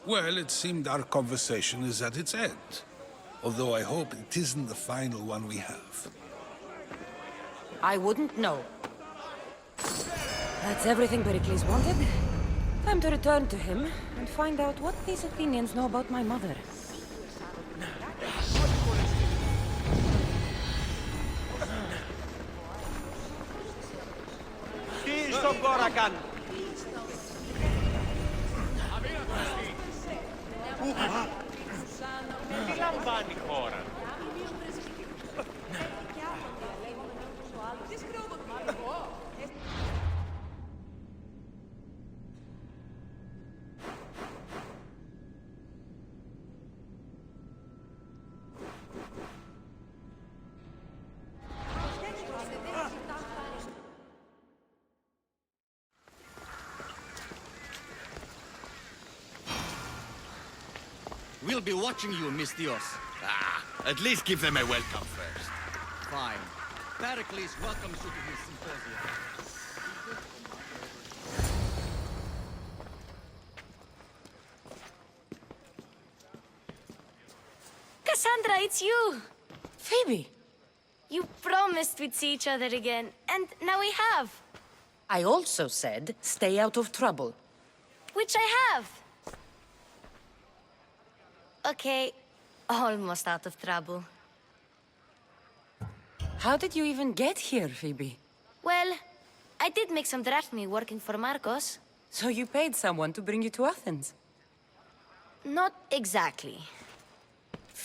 Well, it seemed our conversation is at its end. Although I hope it isn't the final one we have. I wouldn't know. That's everything Perikles wanted. Time to return to him and find out what these Athenians know about my mother. Τι στον κόρα κάνουν. Τι λαμβάνει η χώρα. We'll be watching you, Miss Dios. At least give them a welcome first. Fine. Perikles welcomes you to his symposium. Cassandra, it's you! Phoebe! You promised we'd see each other again, and now we have. I also said, stay out of trouble. Which I have. Okay, almost out of trouble. How did you even get here, Phoebe? Well, I did make some drachmi working for Marcos. So you paid someone to bring you to Athens? Not exactly.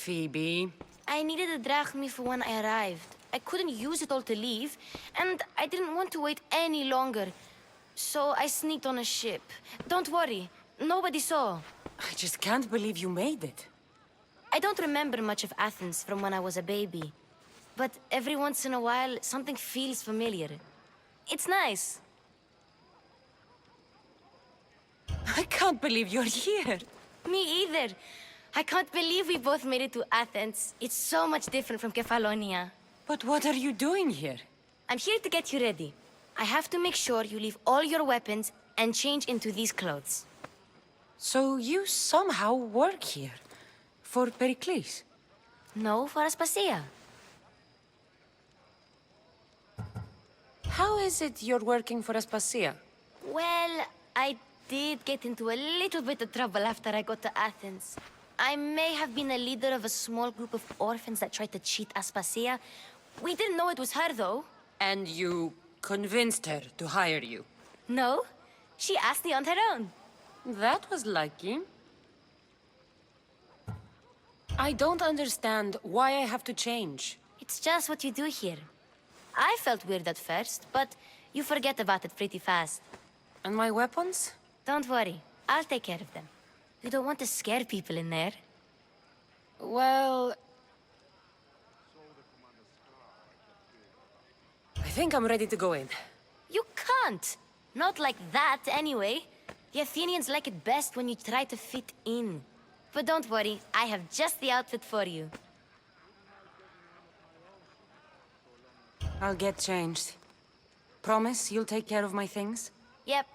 Phoebe... I needed a drachmi for when I arrived. I couldn't use it all to leave, and I didn't want to wait any longer. So I sneaked on a ship. Don't worry, nobody saw. I just can't believe you made it. I don't remember much of Athens from when I was a baby. But every once in a while, something feels familiar. It's nice. I can't believe you're here. Me either. I can't believe we both made it to Athens. It's so much different from Kefalonia. But what are you doing here? I'm here to get you ready. I have to make sure you leave all your weapons and change into these clothes. So you somehow work here? For Perikles? No, for Aspasia. How is it you're working for Aspasia? Well, I did get into a little bit of trouble after I got to Athens. I may have been a leader of a small group of orphans that tried to cheat Aspasia. We didn't know it was her, though. And you convinced her to hire you? No, she asked me on her own. That was lucky. I don't understand why I have to change. It's just what you do here. I felt weird at first, but you forget about it pretty fast. And my weapons? Don't worry, I'll take care of them. You don't want to scare people in there. Well... I think I'm ready to go in. You can't! Not like that, anyway. The Athenians like it best when you try to fit in. But don't worry, I have just the outfit for you. I'll get changed. Promise you'll take care of my things? Yep.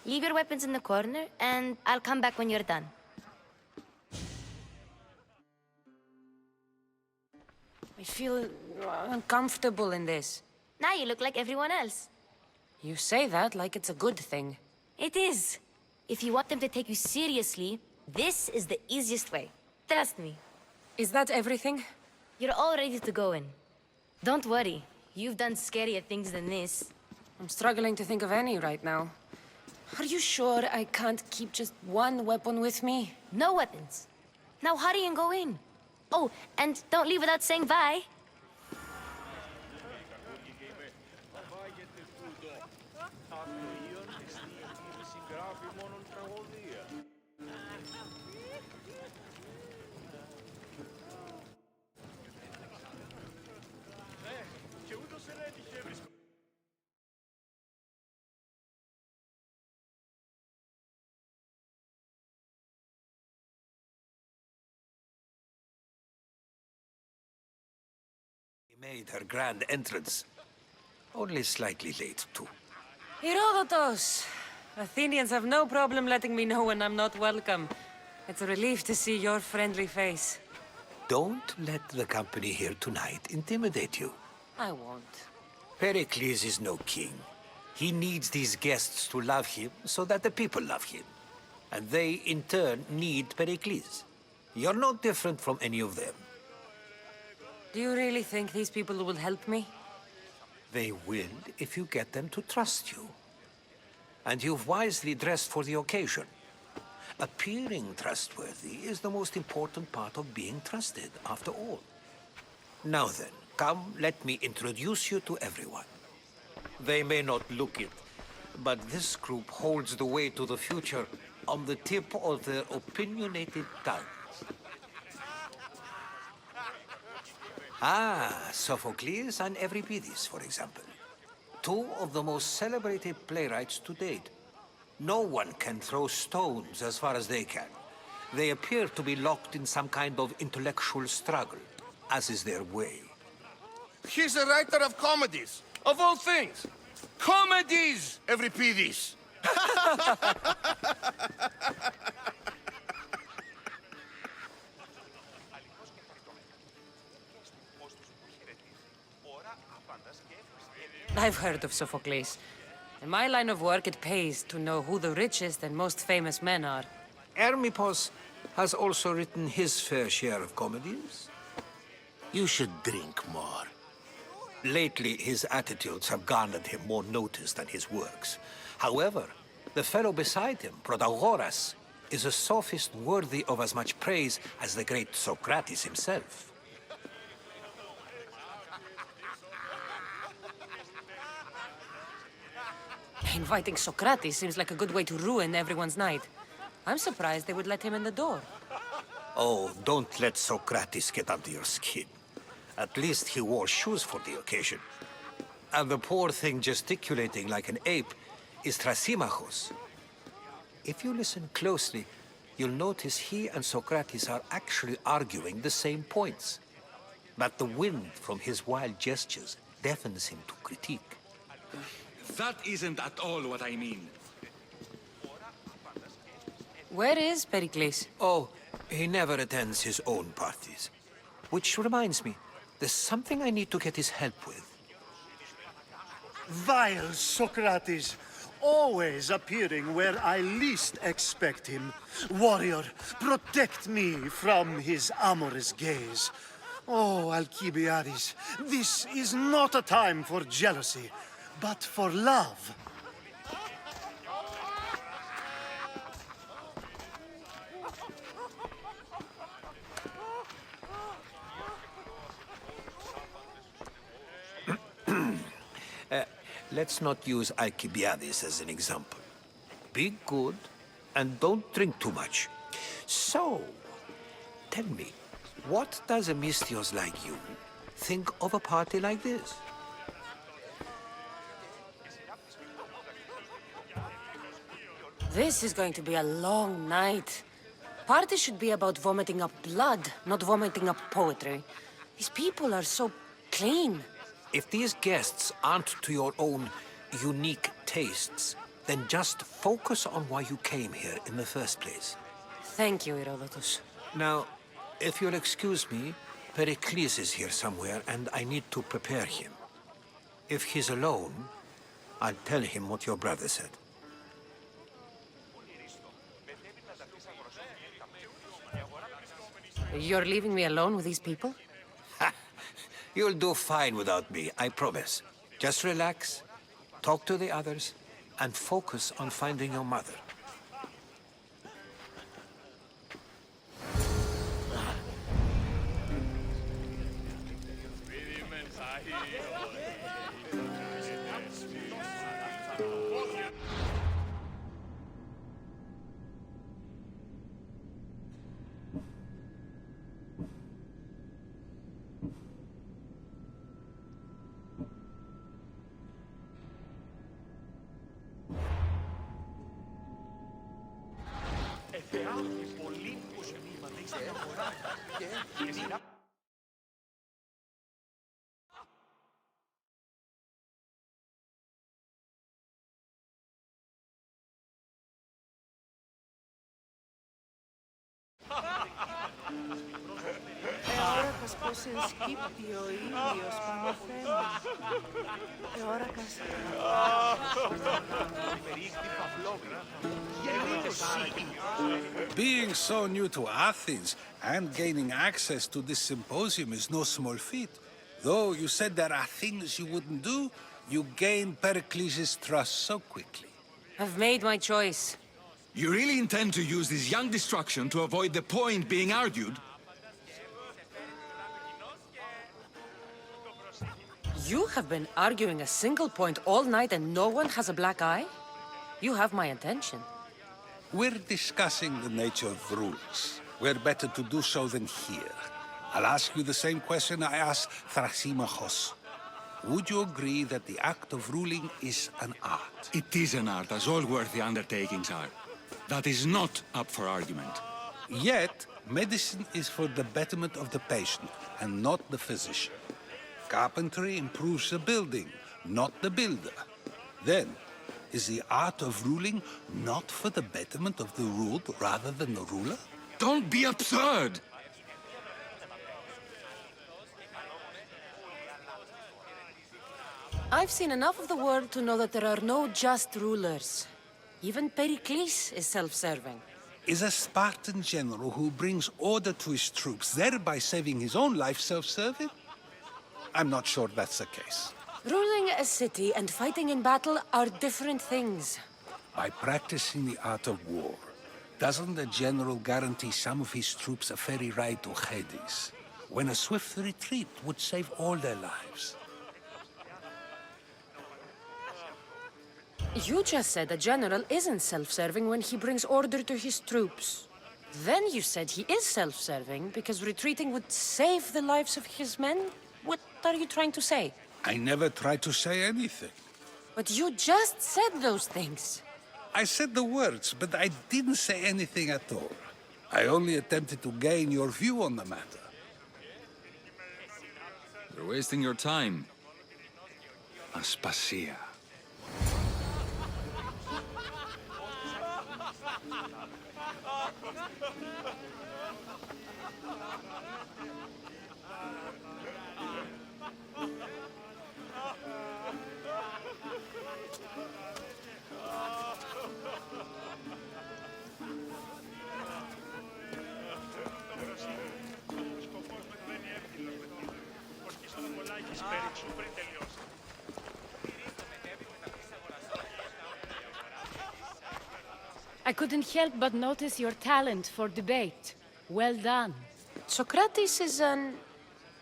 Leave your weapons in the corner, and I'll come back when you're done. I feel uncomfortable in this. Now you look like everyone else. You say that like it's a good thing. It is. If you want them to take you seriously, this is the easiest way. Trust me. Is that everything? You're all ready to go in. Don't worry. You've done scarier things than this. I'm struggling to think of any right now. Are you sure I can't keep just one weapon with me? No weapons. Now hurry and go in. Oh, and don't leave without saying bye. Made her grand entrance. Only slightly late, too. Herodotos! Athenians have no problem letting me know when I'm not welcome. It's a relief to see your friendly face. Don't let the company here tonight intimidate you. I won't. Pericles is no king. He needs these guests to love him so that the people love him. And they, in turn, need Pericles. You're no different from any of them. Do you really think these people will help me? They will if you get them to trust you. And you've wisely dressed for the occasion. Appearing trustworthy is the most important part of being trusted, after all. Now then, come, let me introduce you to everyone. They may not look it, but this group holds the way to the future on the tip of their opinionated tongues. Ah, Sophocles and Euripides, for example. Two of the most celebrated playwrights to date. No one can throw stones as far as they can. They appear to be locked in some kind of intellectual struggle, as is their way. He's a writer of comedies, of all things. Comedies, Euripides. I've heard of Sophocles. In my line of work, it pays to know who the richest and most famous men are. Hermippos has also written his fair share of comedies. You should drink more. Lately, his attitudes have garnered him more notice than his works. However, the fellow beside him, Protagoras, is a sophist worthy of as much praise as the great Socrates himself. Inviting Socrates seems like a good way to ruin everyone's night. I'm surprised they would let him in the door. Oh, don't let Socrates get under your skin. At least he wore shoes for the occasion. And the poor thing gesticulating like an ape is Thrasymachos. If you listen closely, you'll notice he and Socrates are actually arguing the same points. But the wind from his wild gestures deafens him to critique. That isn't at all what I mean. Where is Pericles? Oh, he never attends his own parties. Which reminds me, there's something I need to get his help with. Vile Socrates, always appearing where I least expect him. Warrior, protect me from his amorous gaze. Oh, Alcibiades, this is not a time for jealousy, but for love. Let's not use Alcibiades as an example. Be good, and don't drink too much. So, tell me, what does a Mystios like you think of a party like this? This is going to be a long night. Party should be about vomiting up blood, not vomiting up poetry. These people are so clean. If these guests aren't to your own unique tastes, then just focus on why you came here in the first place. Thank you, Herodotus. Now, if you'll excuse me, Pericles is here somewhere, and I need to prepare him. If he's alone, I'll tell him what your brother said. You're leaving me alone with these people? You'll do fine without me, I promise. Just relax, talk to the others, and focus on finding your mother. Πολύ που σου είπα, πως ενσκύπτει ο ήλιος πανωθέμων. Εώρακας. Being so new to Athens and gaining access to this symposium is no small feat. Though you said there are things you wouldn't do, you gained Perikles' trust so quickly. I've made my choice. You really intend to use this young destruction to avoid the point being argued? You have been arguing a single point all night and no one has a black eye? You have my attention. We're discussing the nature of rules. Where better to do so than here. I'll ask you the same question I asked Thrasymachos. Would you agree that the act of ruling is an art? It is an art, as all worthy undertakings are. That is not up for argument. Yet, medicine is for the betterment of the patient and not the physician. Carpentry improves the building, not the builder. Then, is the art of ruling not for the betterment of the ruled rather than the ruler? Don't be absurd! I've seen enough of the world to know that there are no just rulers. Even Perikles is self-serving. Is a Spartan general who brings order to his troops, thereby saving his own life, self-serving? I'm not sure that's the case. Ruling a city and fighting in battle are different things. By practicing the art of war, doesn't the general guarantee some of his troops a ferry ride to Hades, when a swift retreat would save all their lives? You just said a general isn't self-serving when he brings order to his troops. Then you said he is self-serving because retreating would save the lives of his men? What are you trying to say? I never tried to say anything. But you just said those things. I said the words, but I didn't say anything at all. I only attempted to gain your view on the matter. You're wasting your time. Aspasia. I couldn't help but notice your talent for debate. Well done. Socrates is an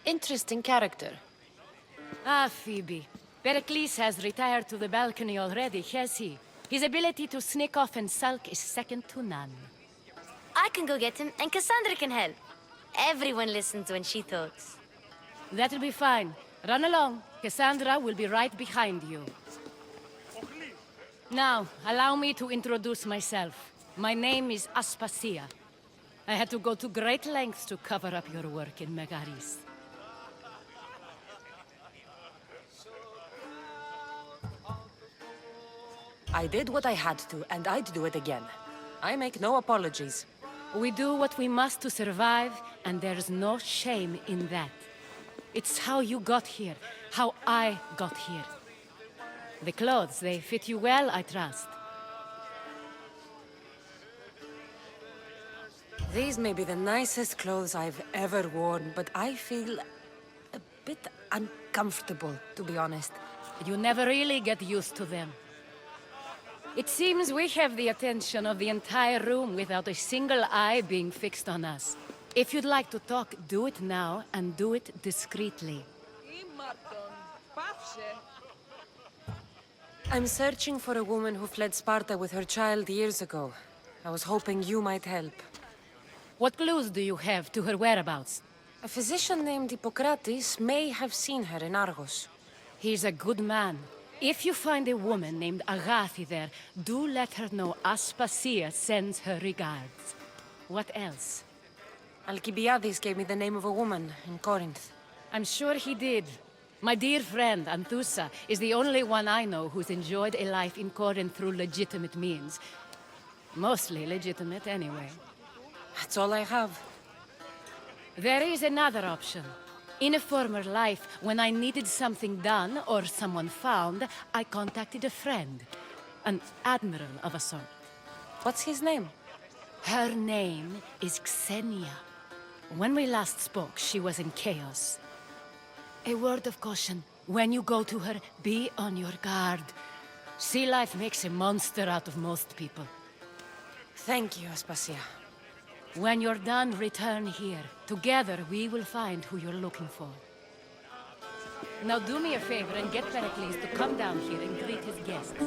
interesting character. Ah, Phoebe. Pericles has retired to the balcony already, has he? His ability to sneak off and sulk is second to none. I can go get him, and Cassandra can help. Everyone listens when she talks. That'll be fine. Run along. Cassandra will be right behind you. Now, allow me to introduce myself. My name is Aspasia. I had to go to great lengths to cover up your work in Megaris. I did what I had to, and I'd do it again. I make no apologies. We do what we must to survive, and there's no shame in that. It's how you got here, how I got here. The clothes, they fit you well, I trust. These may be the nicest clothes I've ever worn, but I feel a bit uncomfortable, to be honest. You never really get used to them. It seems we have the attention of the entire room without a single eye being fixed on us. If you'd like to talk, do it now, and do it discreetly. I'm searching for a woman who fled Sparta with her child years ago. I was hoping you might help. What clues do you have to her whereabouts? A physician named Hippocrates may have seen her in Argos. He's a good man. If you find a woman named Agathi there, do let her know Aspasia sends her regards. What else? Alcibiades gave me the name of a woman in Corinth. I'm sure he did. My dear friend, Anthusa, is the only one I know who's enjoyed a life in Corinth through legitimate means. Mostly legitimate, anyway. That's all I have. There is another option. In a former life, when I needed something done or someone found, I contacted a friend. An admiral of a sort. What's his name? Her name is Xenia. When we last spoke, she was in chaos. A word of caution. When you go to her, be on your guard. Sea life makes a monster out of most people. Thank you, Aspasia. When you're done, return here. Together, we will find who you're looking for. Now do me a favor and get Perikles to come down here and greet his guests.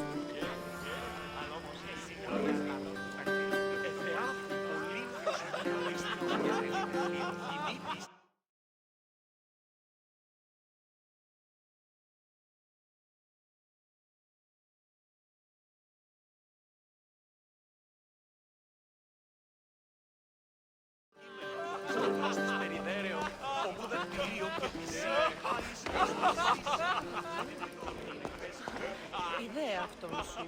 Ιδέα αυτόν σου.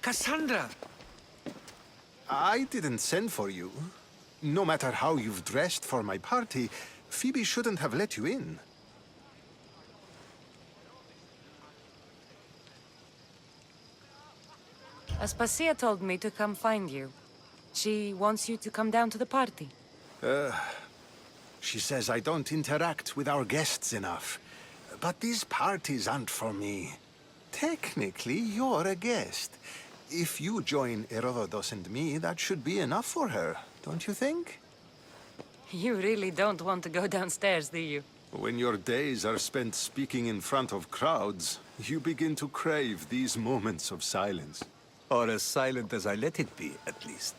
Cassandra! I didn't send for you. No matter how you've dressed for my party, Phoebe shouldn't have let you in. Aspasia told me to come find you. She wants you to come down to the party. She says I don't interact with our guests enough. But these parties aren't for me. Technically, you're a guest. If you join Herodotus and me, that should be enough for her, don't you think? You really don't want to go downstairs, do you? When your days are spent speaking in front of crowds, you begin to crave these moments of silence. Or as silent as I let it be, at least.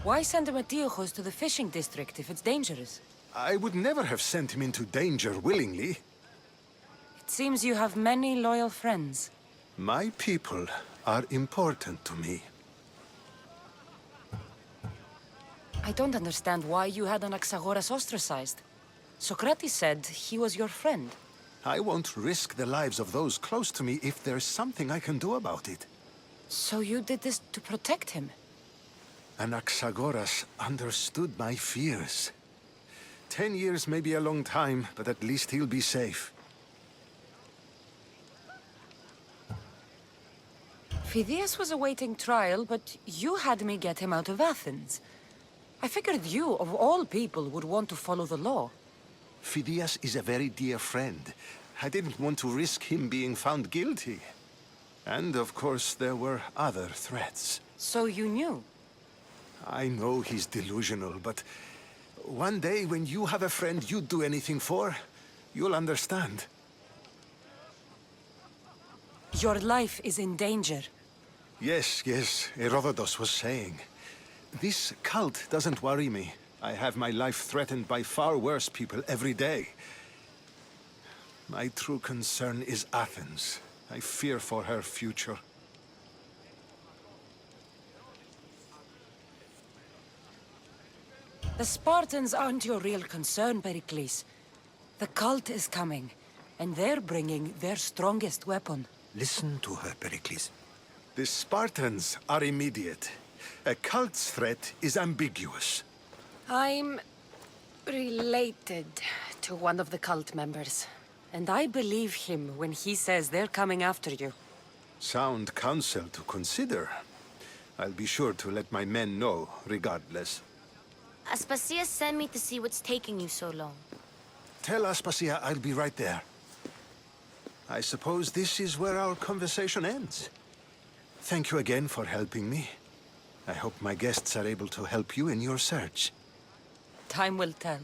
Why send Metiochos to the fishing district if it's dangerous? I would never have sent him into danger willingly. It seems you have many loyal friends. My people are important to me. I don't understand why you had Anaxagoras ostracized. Socrates said he was your friend. I won't risk the lives of those close to me if there's something I can do about it. So you did this to protect him? Anaxagoras understood my fears. 10 years may be a long time, but at least he'll be safe. Phidias was awaiting trial, but you had me get him out of Athens. I figured you, of all people, would want to follow the law. Phidias is a very dear friend. I didn't want to risk him being found guilty. And, of course, there were other threats. So you knew? I know he's delusional, but one day when you have a friend you'd do anything for, you'll understand. Your life is in danger. Yes, Herodotus was saying. This cult doesn't worry me. I have my life threatened by far worse people every day. My true concern is Athens. I fear for her future. The Spartans aren't your real concern, Perikles. The cult is coming, and they're bringing their strongest weapon. Listen to her, Perikles. The Spartans are immediate. A cult's threat is ambiguous. I'm related to one of the cult members, and I believe him when he says they're coming after you. Sound counsel to consider. I'll be sure to let my men know, regardless. Aspasia sent me to see what's taking you so long. Tell Aspasia I'll be right there. I suppose this is where our conversation ends. Thank you again for helping me. I hope my guests are able to help you in your search. Time will tell.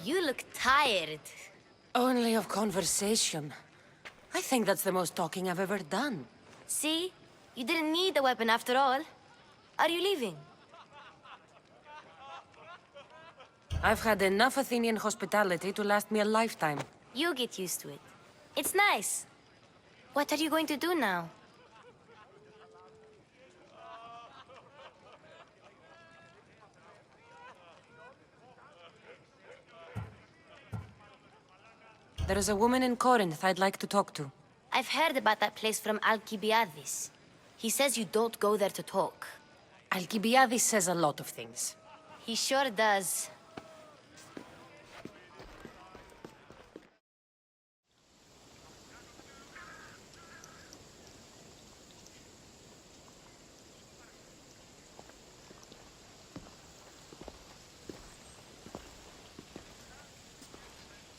You look tired. Only of conversation. I think that's the most talking I've ever done. See? You didn't need the weapon after all. Are you leaving? I've had enough Athenian hospitality to last me a lifetime. You get used to it. It's nice. What are you going to do now? There is a woman in Corinth I'd like to talk to. I've heard about that place from Alcibiades. He says you don't go there to talk. Alcibiades says a lot of things. He sure does.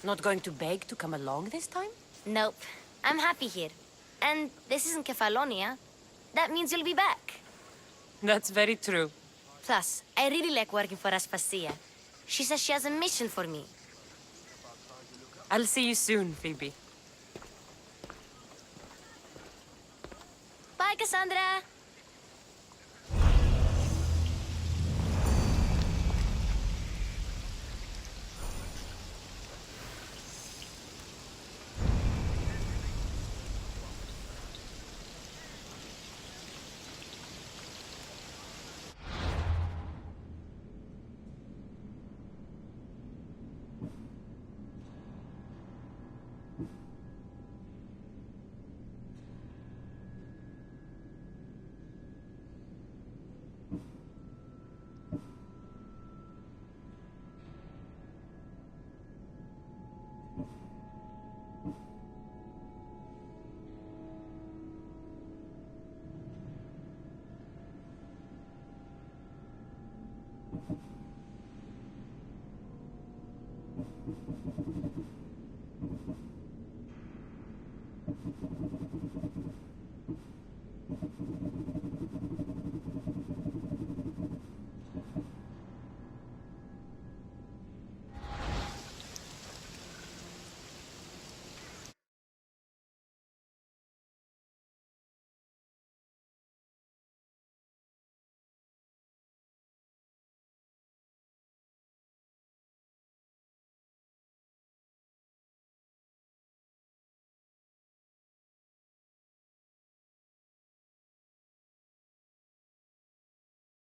Not going to beg to come along this time? Nope. I'm happy here. And this isn't Kefalonia. That means you'll be back. That's very true. Plus, I really like working for Aspasia. She says she has a mission for me. I'll see you soon, Phoebe. Bye, Cassandra!